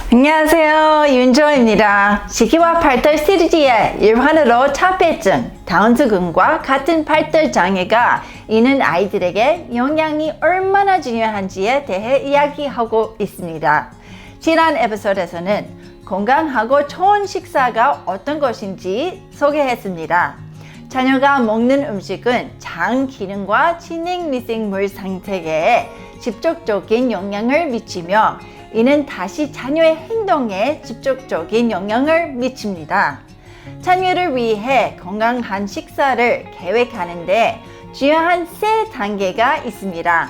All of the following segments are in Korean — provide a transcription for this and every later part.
안녕하세요, 윤조입니다. 시기와 발달 시리즈의 일환으로 차폐증, 다운증과 같은 발달 장애가 있는 아이들에게 영양이 얼마나 중요한지에 대해 이야기하고 있습니다. 지난 에피소드에서는 건강하고 좋은 식사가 어떤 것인지 소개했습니다. 자녀가 먹는 음식은 장 기능과 진행 미생물 상태에 직접적인 영향을 미치며 이는 다시 자녀의 행동에 직접적인 영향을 미칩니다. 자녀를 위해 건강한 식사를 계획하는데 중요한 세 단계가 있습니다.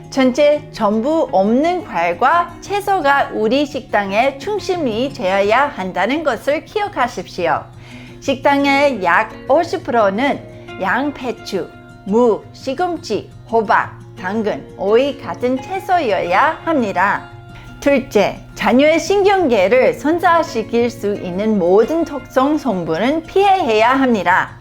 첫째, 전부 없는 과일과 채소가 우리 식단의 중심이 되어야 한다는 것을 기억하십시오. 식단의 약 50%는 양배추, 무, 시금치, 호박, 당근, 오이 같은 채소여야 합니다. 둘째, 자녀의 신경계를 선사시킬 수 있는 모든 독성 성분은 피해야 합니다.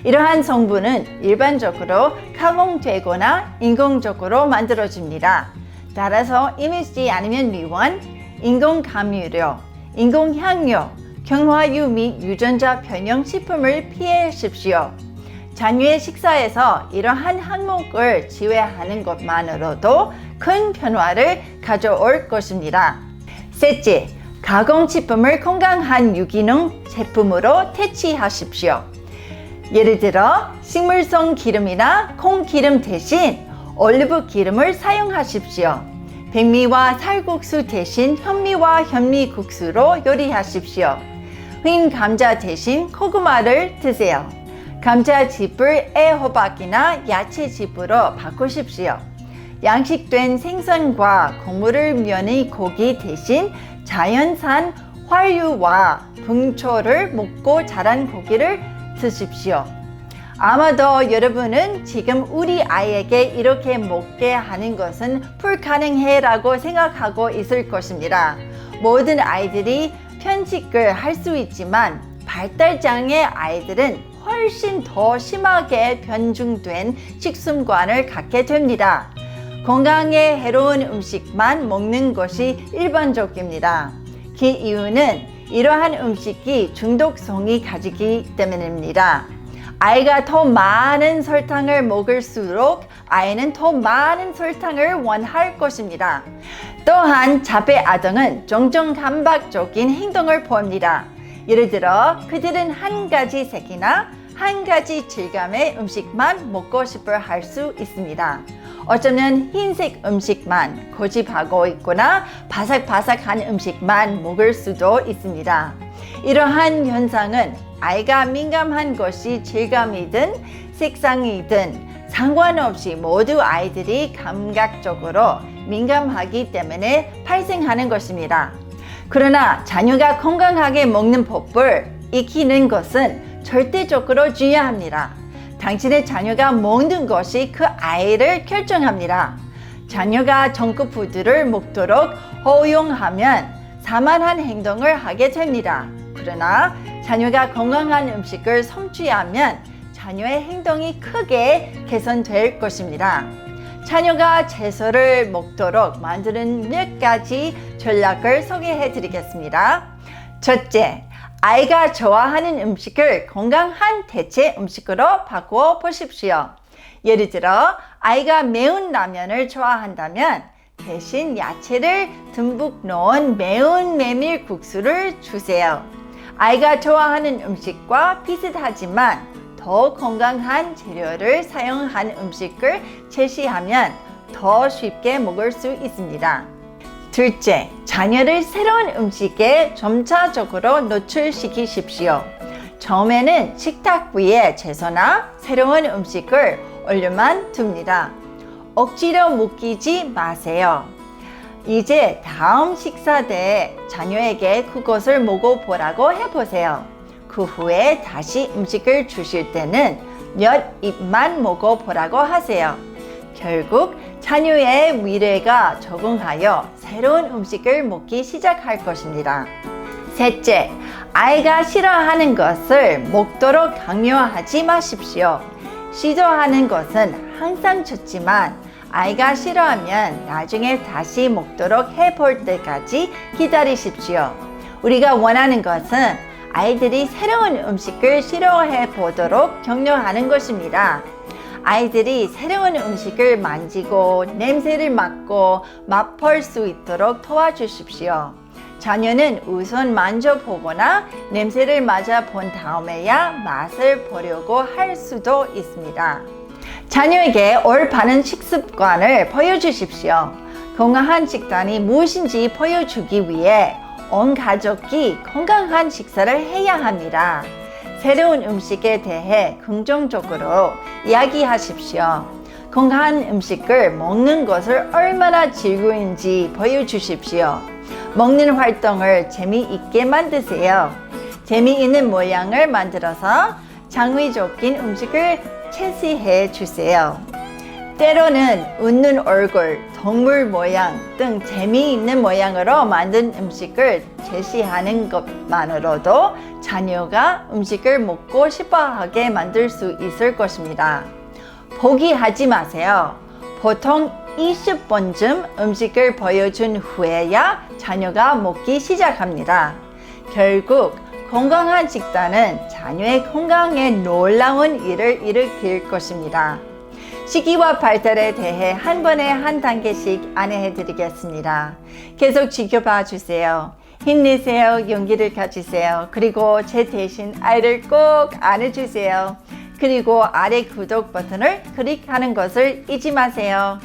이러한 성분은 일반적으로 가공되거나 인공적으로 만들어집니다. 따라서 이미지 아니면 미원, 인공감유료, 인공향료, 경화유 및 유전자 변형 식품을 피하십시오. 자녀의 식사에서 이러한 항목을 제외하는 것만으로도 큰 변화를 가져올 것입니다. 셋째, 가공식품을 건강한 유기농 제품으로 대체하십시오. 예를 들어 식물성 기름이나 콩기름 대신 올리브 기름을 사용하십시오. 백미와 살국수 대신 현미와 현미국수로 요리하십시오. 흰 감자 대신 고구마를 드세요. 감자칩을 애호박이나 야채칩으로 바꾸십시오. 양식된 생선과 곡물 면의 고기 대신 자연산 활유와 분초를 먹고 자란 고기를 드십시오. 아마도 여러분은 지금 우리 아이에게 이렇게 먹게 하는 것은 불가능해라고 생각하고 있을 것입니다. 모든 아이들이 편식을 할 수 있지만 발달장애 아이들은 훨씬 더 심하게 변중된 식습관을 갖게 됩니다. 건강에 해로운 음식만 먹는 것이 일반적입니다. 그 이유는 이러한 음식이 중독성이 가지기 때문입니다. 아이가 더 많은 설탕을 먹을수록 아이는 더 많은 설탕을 원할 것입니다. 또한 자폐 아동은 종종 감각적인 행동을 보입니다. 예를 들어 그들은 한 가지 색이나 한 가지 질감의 음식만 먹고 싶어 할 수 있습니다. 어쩌면 흰색 음식만 고집하고 있거나 바삭바삭한 음식만 먹을 수도 있습니다. 이러한 현상은 아이가 민감한 것이 질감이든 색상이든 상관없이 모두 아이들이 감각적으로 민감하기 때문에 발생하는 것입니다. 그러나 자녀가 건강하게 먹는 법을 익히는 것은 절대적으로 중요합니다. 당신의 자녀가 먹는 것이 그 아이를 결정합니다. 자녀가 정크푸드를 먹도록 허용하면 산만한 행동을 하게 됩니다. 그러나 자녀가 건강한 음식을 섭취하면 자녀의 행동이 크게 개선될 것입니다. 자녀가 채소를 먹도록 만드는 몇 가지 전략을 소개해 드리겠습니다. 첫째, 아이가 좋아하는 음식을 건강한 대체 음식으로 바꾸어 보십시오. 예를 들어 아이가 매운 라면을 좋아한다면 대신 야채를 듬뿍 넣은 매운 메밀국수를 주세요. 아이가 좋아하는 음식과 비슷하지만 더 건강한 재료를 사용한 음식을 제시하면 더 쉽게 먹을 수 있습니다. 둘째, 자녀를 새로운 음식에 점차적으로 노출시키십시오. 처음에는 식탁 위에 채소나 새로운 음식을 올려만 둡니다. 억지로 먹이지 마세요. 이제 다음 식사 때 자녀에게 그것을 먹어보라고 해보세요. 그 후에 다시 음식을 주실 때는 몇 입만 먹어보라고 하세요. 결국 자녀의 미래가 적응하여 새로운 음식을 먹기 시작할 것입니다. 셋째, 아이가 싫어하는 것을 먹도록 강요하지 마십시오. 시도하는 것은 항상 좋지만 아이가 싫어하면 나중에 다시 먹도록 해볼 때까지 기다리십시오. 우리가 원하는 것은 아이들이 새로운 음식을 싫어해 보도록 격려하는 것입니다. 아이들이 새로운 음식을 만지고 냄새를 맡고 맛볼 수 있도록 도와주십시오. 자녀는 우선 만져보거나 냄새를 맡아본 다음에야 맛을 보려고 할 수도 있습니다. 자녀에게 올바른 식습관을 보여주십시오. 건강한 식단이 무엇인지 보여주기 위해 온 가족이 건강한 식사를 해야 합니다. 새로운 음식에 대해 긍정적으로 이야기하십시오. 건강한 음식을 먹는 것을 얼마나 즐거운지 보여주십시오. 먹는 활동을 재미있게 만드세요. 재미있는 모양을 만들어서 창의적인 음식을 제시해 주세요. 때로는 웃는 얼굴, 동물 모양 등 재미있는 모양으로 만든 음식을 제시하는 것만으로도 자녀가 음식을 먹고 싶어하게 만들 수 있을 것입니다. 포기하지 마세요. 보통 20번쯤 음식을 보여준 후에야 자녀가 먹기 시작합니다. 결국 건강한 식단은 자녀의 건강에 놀라운 일을 일으킬 것입니다. 시기와 발달에 대해 한 번에 한 단계씩 안내해 드리겠습니다. 계속 지켜봐 주세요. 힘내세요. 용기를 가지세요. 그리고 제 대신 아이를 꼭 안아주세요. 그리고 아래 구독 버튼을 클릭하는 것을 잊지 마세요.